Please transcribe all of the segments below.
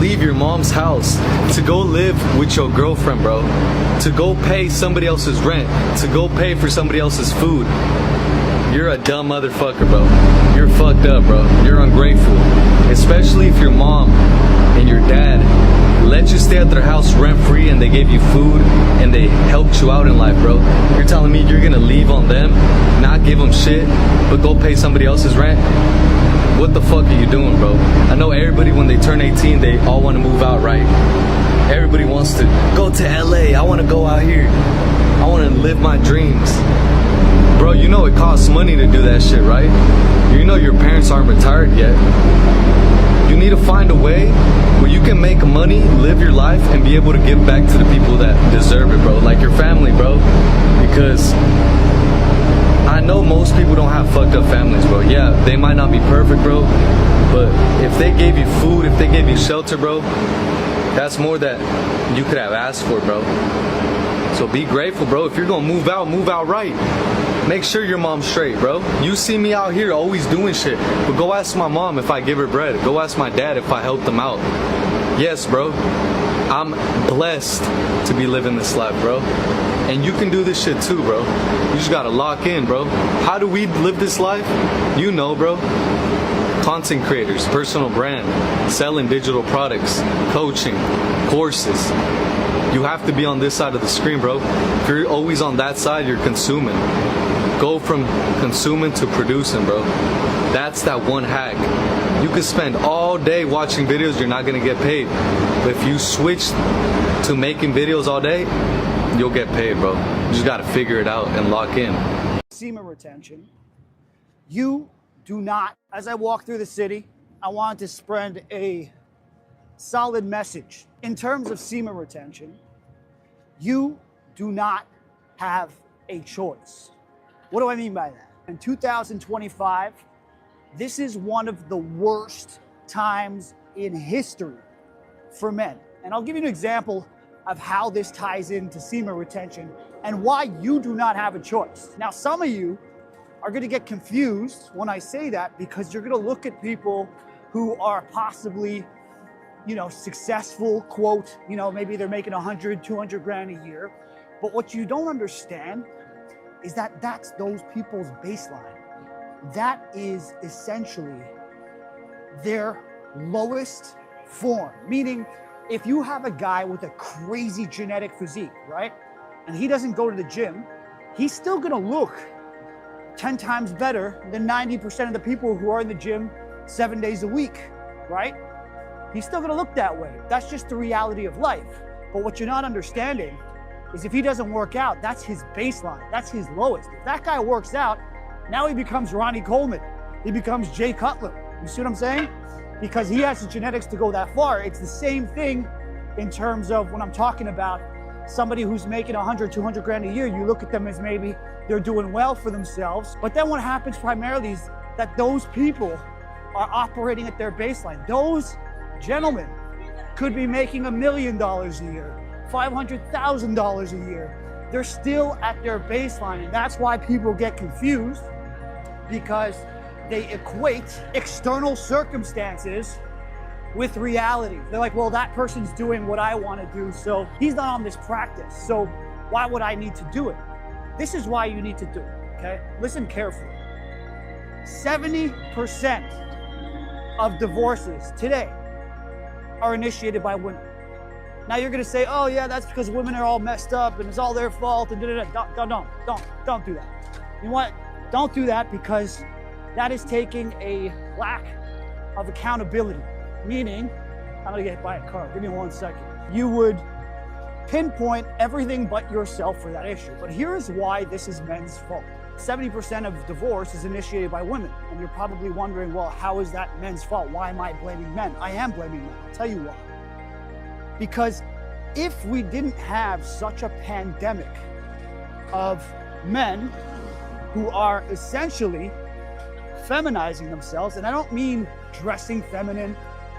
leave your mom's house to go live with your girlfriend, bro. To go pay somebody else's rent. To go pay for somebody else's food. You're a dumb motherfucker, bro. You're fucked up, bro. You're ungrateful. Especially if your mom and your dad let you stay at their house rent-free and they gave you food and they helped you out in life, bro. You're telling me you're gonna leave on them, not give them shit, but go pay somebody else's rent? What the fuck are you doing, bro? I know everybody, when they turn 18, they all want to move out, right? Everybody wants to go to LA. I want to go out here. I want to live my dreams. Bro, you know it costs money to do that shit, right? You know your parents aren't retired yet. You need to find a way where you can make money, live your life, and be able to give back to the people that deserve it, bro. Like your family, bro. Because I know most people don't have fucked up families, bro. Yeah, they might not be perfect, bro. But if they gave you food, if they gave you shelter, bro, that's more that you could have asked for, bro. So be grateful, bro. If you're gonna move out right. Make sure your mom's straight, bro. You see me out here always doing shit, but go ask my mom if I give her bread. Go ask my dad if I help them out. Yes, bro. I'm blessed to be living this life, bro. And you can do this shit too, bro. You just gotta lock in, bro. How do we live this life? You know, bro. Content creators, personal brand, selling digital products, coaching, courses. You have to be on this side of the screen, bro. If you're always on that side, you're consuming. Go from consuming to producing, bro. That's that one hack. You could spend all day watching videos, you're not gonna get paid. But if you switch to making videos all day, you'll get paid, bro. You just gotta figure it out and lock in. Semen retention. You do not, as I walk through the city, I want to spread a solid message. In terms of semen retention, you do not have a choice. What do I mean by that? In 2025, this is one of the worst times in history for men. And I'll give you an example of how this ties into semen retention and why you do not have a choice. Now, some of you are gonna get confused when I say that because you're gonna look at people who are possibly, successful, quote, maybe they're making 100, 200 grand a year. But what you don't understand is that that's those people's baseline. That is essentially their lowest form. Meaning, if you have a guy with a crazy genetic physique, right? And he doesn't go to the gym, he's still gonna look 10 times better than 90% of the people who are in the gym 7 days a week, right? He's still gonna look that way. That's just the reality of life. But what you're not understanding is if he doesn't work out, that's his baseline, that's his lowest. If that guy works out, now he becomes Ronnie Coleman. He becomes Jay Cutler. You see what I'm saying? Because he has the genetics to go that far. It's the same thing in terms of when I'm talking about somebody who's making 100, 200 grand a year, you look at them as maybe they're doing well for themselves. But then what happens primarily is that those people are operating at their baseline. Those gentlemen could be making $1 million a year, $500,000 a year. They're still at their baseline, and that's why people get confused, because they equate external circumstances with reality. They're like, well, that person's doing what I want to do, so he's not on this practice, so why would I need to do it? This is why you need to do it, okay? Listen carefully. 70% of divorces today are initiated by women. Now you're gonna say, oh yeah, that's because women are all messed up and it's all their fault and don't do that. You know what? Don't do that, because that is taking a lack of accountability. Meaning, I'm gonna get hit by a car, give me 1 second. You would pinpoint everything but yourself for that issue. But here's why this is men's fault. 70% of divorce is initiated by women. And you're probably wondering, well, how is that men's fault? Why am I blaming men? I am blaming men. I'll tell you why. Because if we didn't have such a pandemic of men who are essentially feminizing themselves, and I don't mean dressing feminine,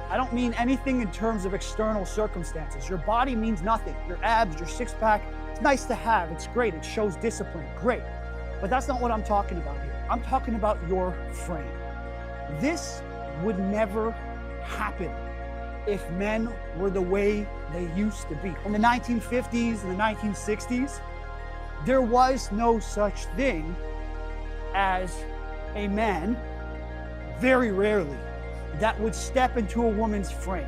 I don't mean anything in terms of external circumstances. Your body means nothing. Your abs, your six pack, it's nice to have, it's great, it shows discipline, great. But that's not what I'm talking about here. I'm talking about your frame. This would never happen if men were the way they used to be. In the 1950s and the 1960s, there was no such thing as a man, very rarely, that would step into a woman's frame.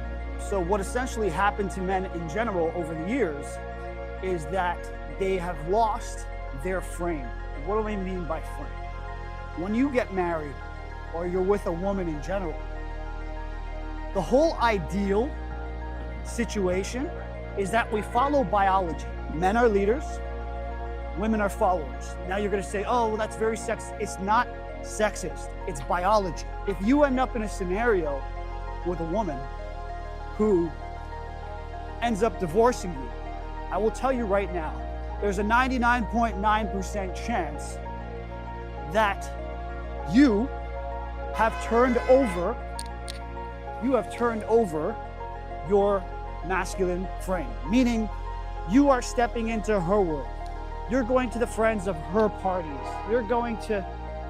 So what essentially happened to men in general over the years is that they have lost their frame. What do I mean by frame? When you get married or you're with a woman in general, the whole ideal situation is that we follow biology. Men are leaders, women are followers. Now you're gonna say, oh, well, that's very sexist. It's not sexist, it's biology. If you end up in a scenario with a woman who ends up divorcing you, I will tell you right now, there's a 99.9% chance that you have turned over your masculine frame, meaning you are stepping into her world. You're going to the friends of her parties. You're going to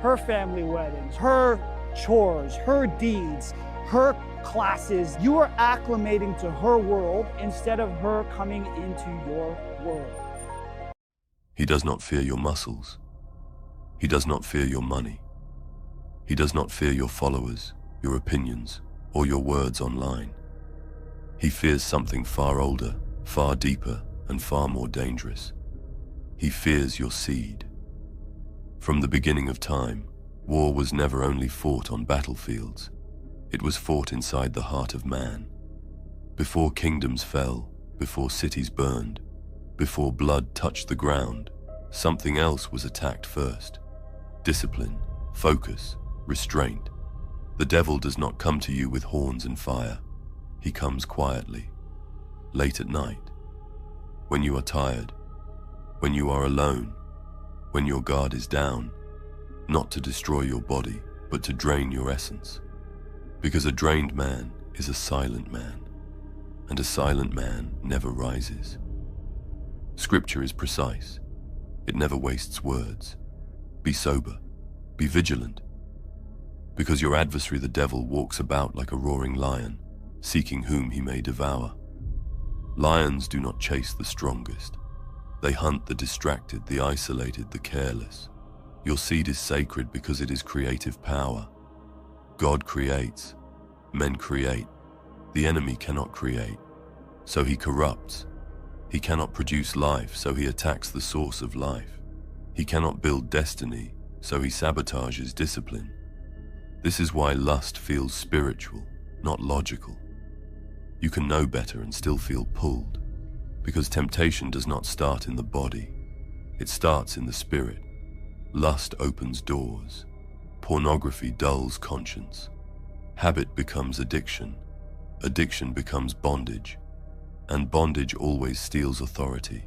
her family weddings, her chores, her deeds, her classes. You are acclimating to her world instead of her coming into your world. He does not fear your muscles. He does not fear your money. He does not fear your followers, your opinions, or your words online. He fears something far older, far deeper, and far more dangerous. He fears your seed. From the beginning of time, war was never only fought on battlefields. It was fought inside the heart of man. Before kingdoms fell, before cities burned, before blood touched the ground, something else was attacked first. Discipline, focus, restraint. The devil does not come to you with horns and fire. He comes quietly, late at night, when you are tired, when you are alone, when your guard is down, not to destroy your body, but to drain your essence. Because a drained man is a silent man, and a silent man never rises. Scripture is precise. It never wastes words. Be sober. Be vigilant. Because your adversary the devil walks about like a roaring lion, seeking whom he may devour. Lions do not chase the strongest. They hunt the distracted, the isolated, the careless. Your seed is sacred because it is creative power. God creates. Men create. The enemy cannot create, so he corrupts. He cannot produce life, so he attacks the source of life. He cannot build destiny, so he sabotages discipline. This is why lust feels spiritual, not logical. You can know better and still feel pulled, because temptation does not start in the body. It starts in the spirit. Lust opens doors. Pornography dulls conscience. Habit becomes addiction. Addiction becomes bondage. And bondage always steals authority.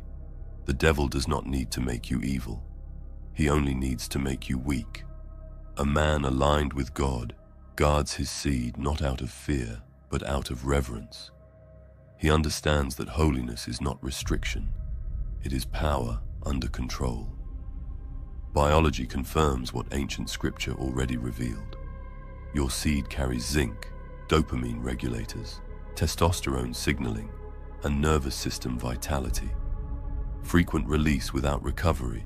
The devil does not need to make you evil. He only needs to make you weak. A man aligned with God guards his seed not out of fear, but out of reverence. He understands that holiness is not restriction. It is power under control. Biology confirms what ancient scripture already revealed. Your seed carries zinc, dopamine regulators, testosterone signaling, and nervous system vitality. Frequent release without recovery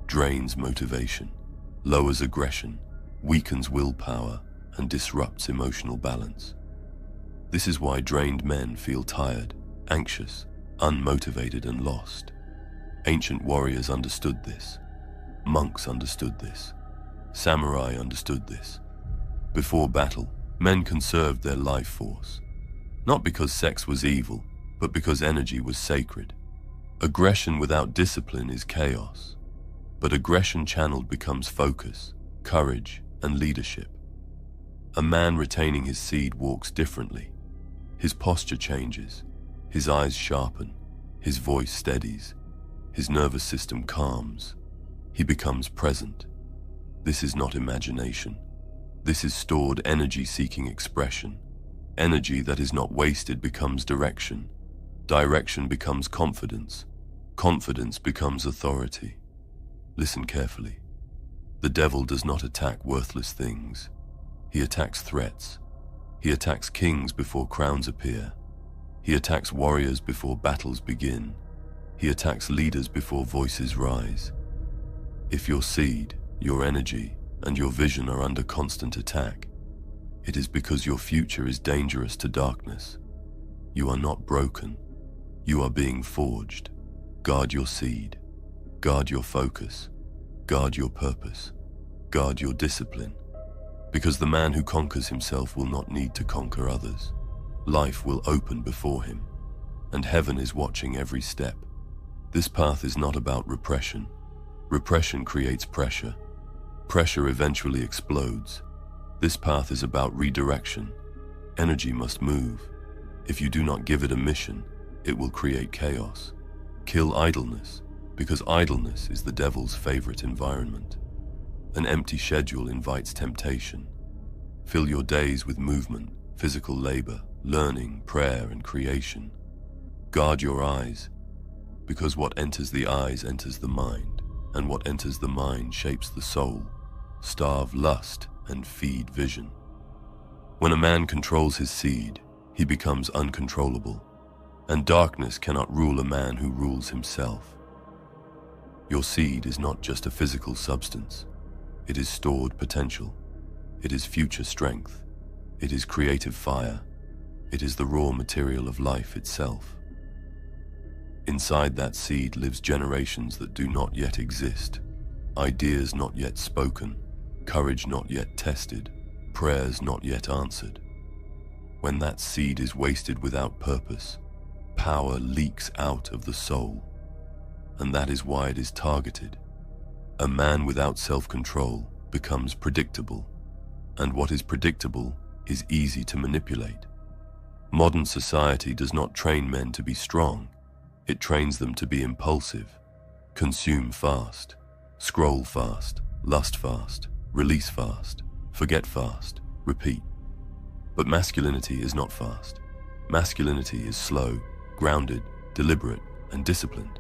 drains motivation, lowers aggression, weakens willpower, and disrupts emotional balance. This is why drained men feel tired, anxious, unmotivated, and lost. Ancient warriors understood this. Monks understood this. Samurai understood this. Before battle, men conserved their life force, not because sex was evil, but because energy was sacred. Aggression without discipline is chaos, but aggression channeled becomes focus, courage, and leadership. A man retaining his seed walks differently. His posture changes, his eyes sharpen, his voice steadies, his nervous system calms. He becomes present. This is not imagination. This is stored energy seeking expression. Energy that is not wasted becomes direction. Direction becomes confidence. Confidence becomes authority. Listen carefully. The devil does not attack worthless things. He attacks threats. He attacks kings before crowns appear. He attacks warriors before battles begin. He attacks leaders before voices rise. If your seed, your energy, and your vision are under constant attack, it is because your future is dangerous to darkness. You are not broken. You are being forged. Guard your seed. Guard your focus. Guard your purpose. Guard your discipline. Because the man who conquers himself will not need to conquer others. Life will open before him, and heaven is watching every step. This path is not about repression. Repression creates pressure. Pressure eventually explodes. This path is about redirection. Energy must move. If you do not give it a mission, it will create chaos. Kill idleness, because idleness is the devil's favorite environment. An empty schedule invites temptation. Fill your days with movement, physical labor, learning, prayer, and creation. Guard your eyes, because what enters the eyes enters the mind, and what enters the mind shapes the soul. Starve lust and feed vision. When a man controls his seed, he becomes uncontrollable, and darkness cannot rule a man who rules himself. Your seed is not just a physical substance. It is stored potential. It is future strength. It is creative fire. It is the raw material of life itself. Inside that seed lives generations that do not yet exist, ideas not yet spoken, courage not yet tested, prayers not yet answered. When that seed is wasted without purpose, power leaks out of the soul, and that is why it is targeted. A man without self-control becomes predictable, and what is predictable is easy to manipulate. Modern society does not train men to be strong. It trains them to be impulsive, consume fast, scroll fast, lust fast, release fast, forget fast, repeat. But masculinity is not fast. Masculinity is slow, grounded, deliberate, and disciplined.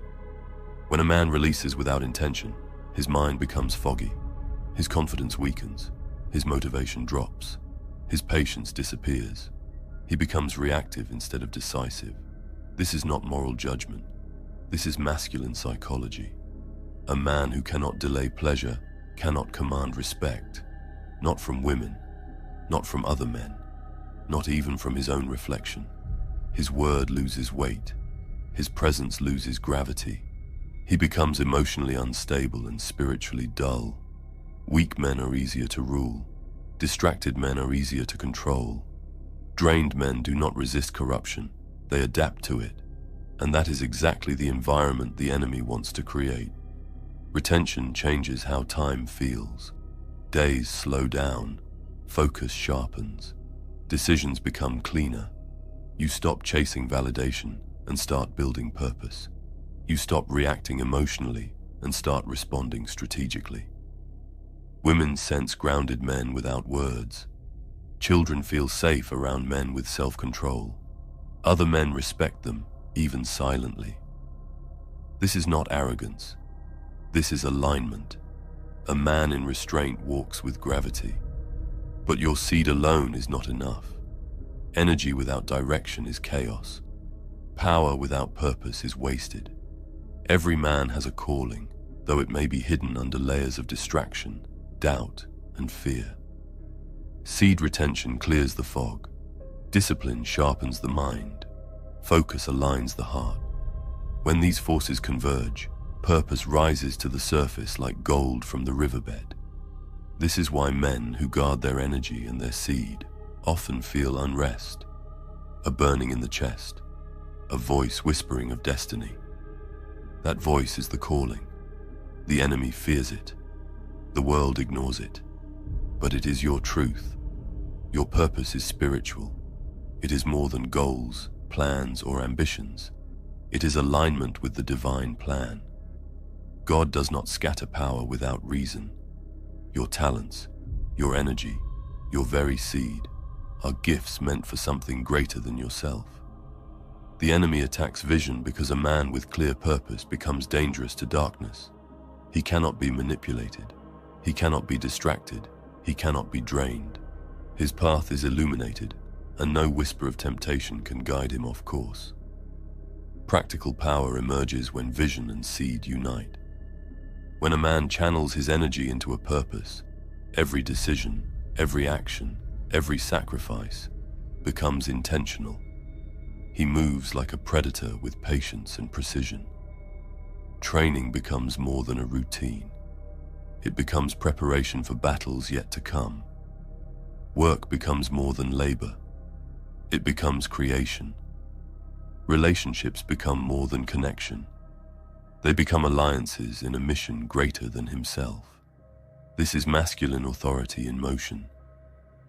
When a man releases without intention, his mind becomes foggy, his confidence weakens, his motivation drops, his patience disappears. He becomes reactive instead of decisive. This is not moral judgment. This is masculine psychology. A man who cannot delay pleasure cannot command respect, not from women, not from other men, not even from his own reflection. His word loses weight. His presence loses gravity. He becomes emotionally unstable and spiritually dull. Weak men are easier to rule. Distracted men are easier to control. Drained men do not resist corruption. They adapt to it. And that is exactly the environment the enemy wants to create. Retention changes how time feels. Days slow down. Focus sharpens. Decisions become cleaner. You stop chasing validation and start building purpose. You stop reacting emotionally and start responding strategically. Women sense grounded men without words. Children feel safe around men with self-control. Other men respect them, even silently. This is not arrogance. This is alignment. A man in restraint walks with gravity. But your seed alone is not enough. Energy without direction is chaos. Power without purpose is wasted. Every man has a calling, though it may be hidden under layers of distraction, doubt, and fear. Seed retention clears the fog. Discipline sharpens the mind. Focus aligns the heart. When these forces converge, purpose rises to the surface like gold from the riverbed. This is why men who guard their energy and their seed often feel unrest, a burning in the chest, a voice whispering of destiny. That voice is the calling. The enemy fears it. The world ignores it. But it is your truth. Your purpose is spiritual. It is more than goals, plans, or ambitions. It is alignment with the divine plan. God does not scatter power without reason. Your talents, your energy, your very seed are gifts meant for something greater than yourself. The enemy attacks vision because a man with clear purpose becomes dangerous to darkness. He cannot be manipulated. He cannot be distracted. He cannot be drained. His path is illuminated, and no whisper of temptation can guide him off course. Practical power emerges when vision and seed unite. When a man channels his energy into a purpose, every decision, every action, every sacrifice becomes intentional. He moves like a predator with patience and precision. Training becomes more than a routine. It becomes preparation for battles yet to come. Work becomes more than labor. It becomes creation. Relationships become more than connection. They become alliances in a mission greater than himself. This is masculine authority in motion.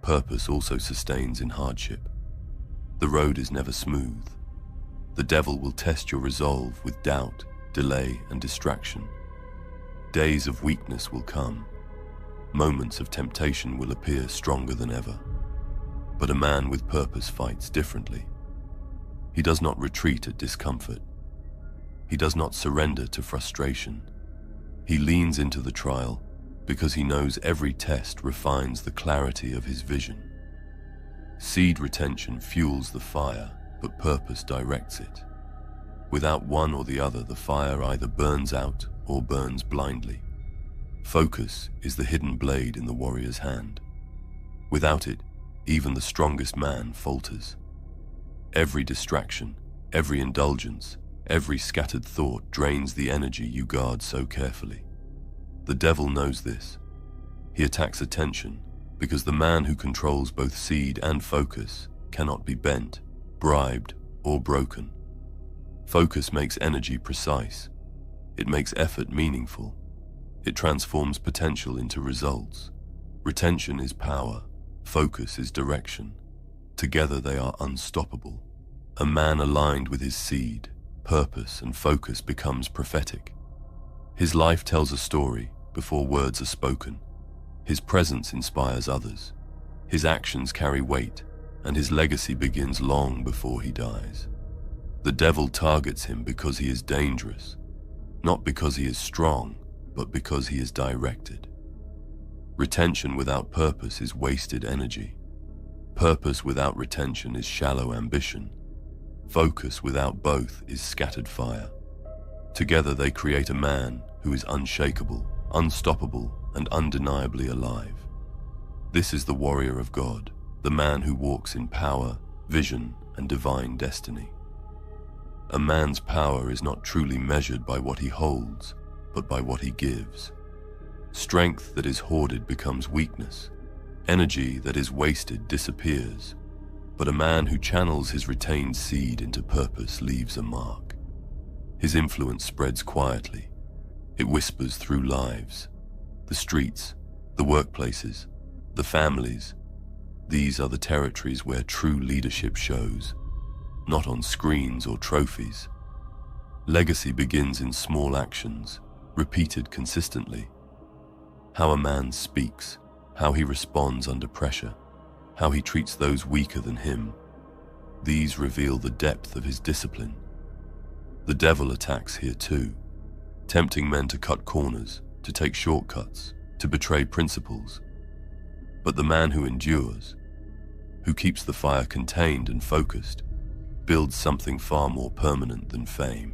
Purpose also sustains in hardship. The road is never smooth. The devil will test your resolve with doubt, delay, and distraction. Days of weakness will come. Moments of temptation will appear stronger than ever. But a man with purpose fights differently. He does not retreat at discomfort. He does not surrender to frustration. He leans into the trial because he knows every test refines the clarity of his vision. Seed retention fuels the fire, but purpose directs it. Without one or the other, the fire either burns out or burns blindly. Focus is the hidden blade in the warrior's hand. Without it, even the strongest man falters. Every distraction, every indulgence, every scattered thought drains the energy you guard so carefully. The devil knows this. He attacks attention because the man who controls both seed and focus cannot be bent, bribed, or broken. Focus makes energy precise. It makes effort meaningful. It transforms potential into results. Retention is power. Focus is direction. Together they are unstoppable. A man aligned with his seed, purpose, and focus becomes prophetic. His life tells a story before words are spoken. His presence inspires others. His actions carry weight, and his legacy begins long before he dies. The devil targets him because he is dangerous, not because he is strong, but because he is directed. Retention without purpose is wasted energy. Purpose without retention is shallow ambition. Focus without both is scattered fire. Together they create a man who is unshakable, unstoppable, and undeniably alive. This is the warrior of God, the man who walks in power, vision, and divine destiny. A man's power is not truly measured by what he holds, but by what he gives. Strength that is hoarded becomes weakness. Energy that is wasted disappears. But a man who channels his retained seed into purpose leaves a mark. His influence spreads quietly. It whispers through lives. The streets, the workplaces, the families. These are the territories where true leadership shows, not on screens or trophies. Legacy begins in small actions, repeated consistently. How a man speaks, how he responds under pressure, how he treats those weaker than him. These reveal the depth of his discipline. The devil attacks here too, tempting men to cut corners, to take shortcuts, to betray principles. But the man who endures, who keeps the fire contained and focused, builds something far more permanent than fame.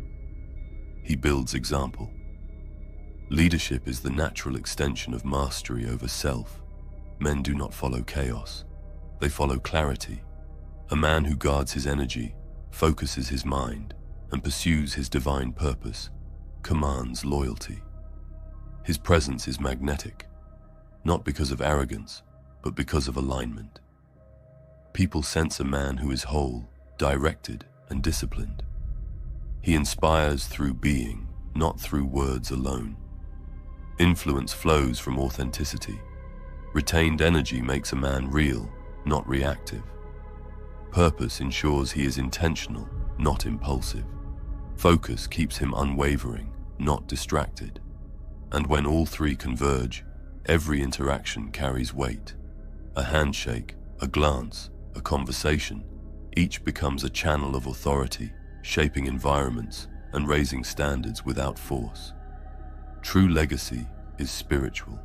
He builds example. Leadership is the natural extension of mastery over self. Men do not follow chaos. They follow clarity. A man who guards his energy, focuses his mind, and pursues his divine purpose commands loyalty. His presence is magnetic, not because of arrogance, but because of alignment. People sense a man who is whole, directed, and disciplined. He inspires through being, not through words alone. Influence flows from authenticity. Retained energy makes a man real, not reactive. Purpose ensures he is intentional, not impulsive. Focus keeps him unwavering, not distracted. And when all three converge, every interaction carries weight. A handshake, a glance, a conversation, each becomes a channel of authority, shaping environments and raising standards without force. True legacy is spiritual.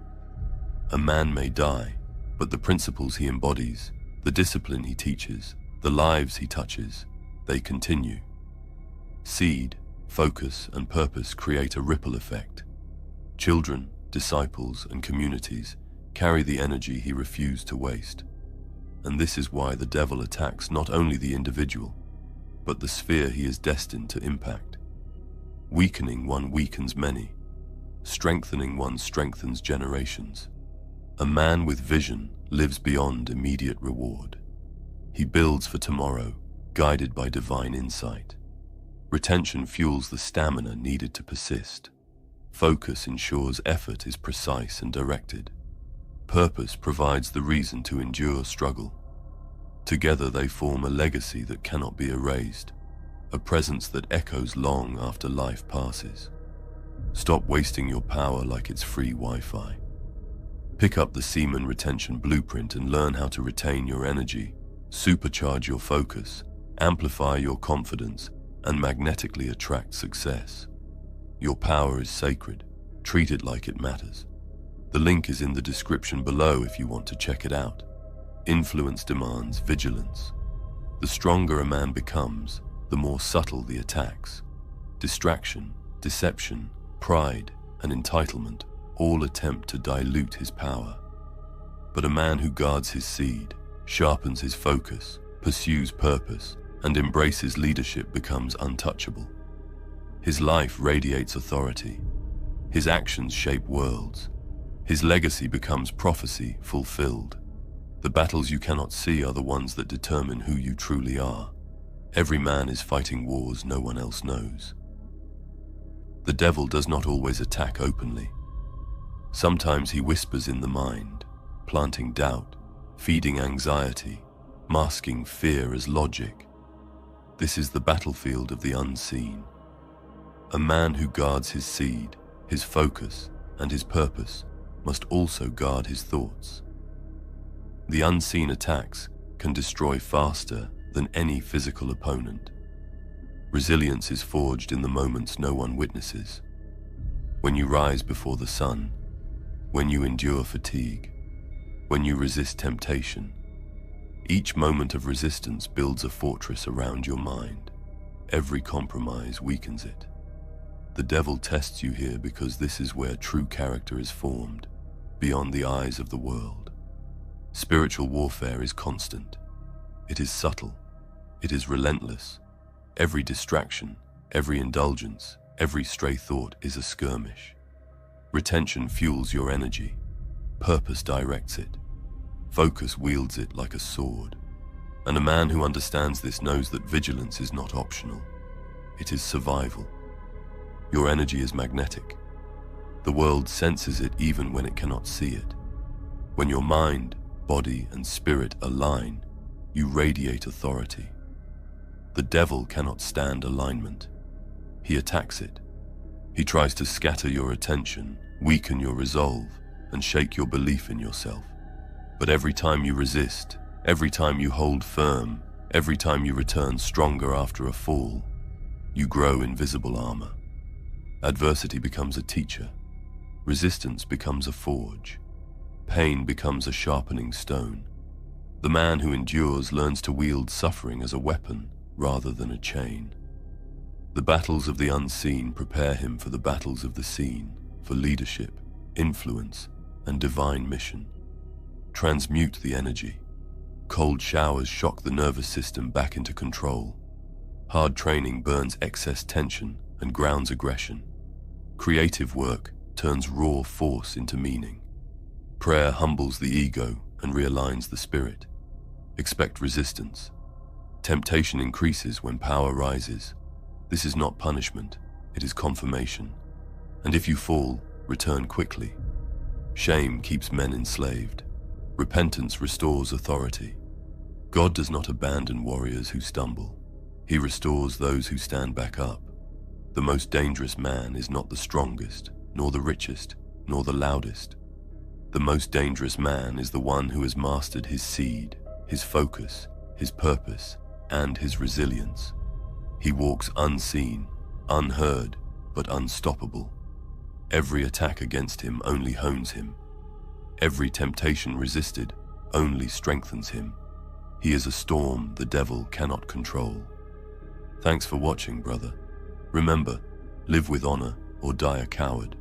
A man may die, but the principles he embodies, the discipline he teaches, The lives he touches, they continue. Seed, focus, and purpose create a ripple effect. Children, disciples, and communities carry the energy he refused to waste. And this is why the devil attacks not only the individual, but the sphere he is destined to impact. Weakening one weakens many. Strengthening one strengthens generations. A man with vision lives beyond immediate reward. He builds for tomorrow, guided by divine insight. Retention fuels the stamina needed to persist. Focus ensures effort is precise and directed. Purpose provides the reason to endure struggle. Together they form a legacy that cannot be erased, a presence that echoes long after life passes. Stop wasting your power like it's free Wi-Fi. Pick up the Seaman Retention Blueprint and learn how to retain your energy, supercharge your focus, amplify your confidence, and magnetically attract success. Your power is sacred. Treat it like it matters. The link is in the description below if you want to check it out. Influence demands vigilance. The stronger a man becomes, the more subtle the attacks. Distraction, deception, pride, and entitlement all attempt to dilute his power. But a man who guards his seed, sharpens his focus, pursues purpose, and embraces leadership becomes untouchable. His life radiates authority. His actions shape worlds. His legacy becomes prophecy fulfilled. The battles you cannot see are the ones that determine who you truly are. Every man is fighting wars no one else knows. The devil does not always attack openly. Sometimes he whispers in the mind, planting doubt, feeding anxiety, masking fear as logic. This is the battlefield of the unseen. A man who guards his seed, his focus, and his purpose must also guard his thoughts. The unseen attacks can destroy faster than any physical opponent. Resilience is forged in the moments no one witnesses. When you rise before the sun, when you endure fatigue, when you resist temptation, each moment of resistance builds a fortress around your mind. Every compromise weakens it. The devil tests you here because this is where true character is formed, beyond the eyes of the world. Spiritual warfare is constant. It is subtle. It is relentless. Every distraction, every indulgence, every stray thought is a skirmish. Retention fuels your energy. Purpose directs it. Focus wields it like a sword. And a man who understands this knows that vigilance is not optional. It is survival. Your energy is magnetic. The world senses it even when it cannot see it. When your mind, body, and spirit align, you radiate authority. The devil cannot stand alignment. He attacks it. He tries to scatter your attention, weaken your resolve, and shake your belief in yourself. But every time you resist, every time you hold firm, every time you return stronger after a fall, you grow invisible armor. Adversity becomes a teacher. Resistance becomes a forge. Pain becomes a sharpening stone. The man who endures learns to wield suffering as a weapon rather than a chain. The battles of the unseen prepare him for the battles of the seen, for leadership, influence, and divine mission. Transmute the energy. Cold showers shock the nervous system back into control. Hard training burns excess tension and grounds aggression. Creative work turns raw force into meaning. Prayer humbles the ego and realigns the spirit. Expect resistance. Temptation increases when power rises. This is not punishment, it is confirmation. And if you fall, return quickly. Shame keeps men enslaved. Repentance restores authority. God does not abandon warriors who stumble. He restores those who stand back up. The most dangerous man is not the strongest, nor the richest, nor the loudest. The most dangerous man is the one who has mastered his seed, his focus, his purpose, and his resilience. He walks unseen, unheard, but unstoppable. Every attack against him only hones him. Every temptation resisted only strengthens him. He is a storm the devil cannot control. Thanks for watching, brother. Remember, live with honor or die a coward.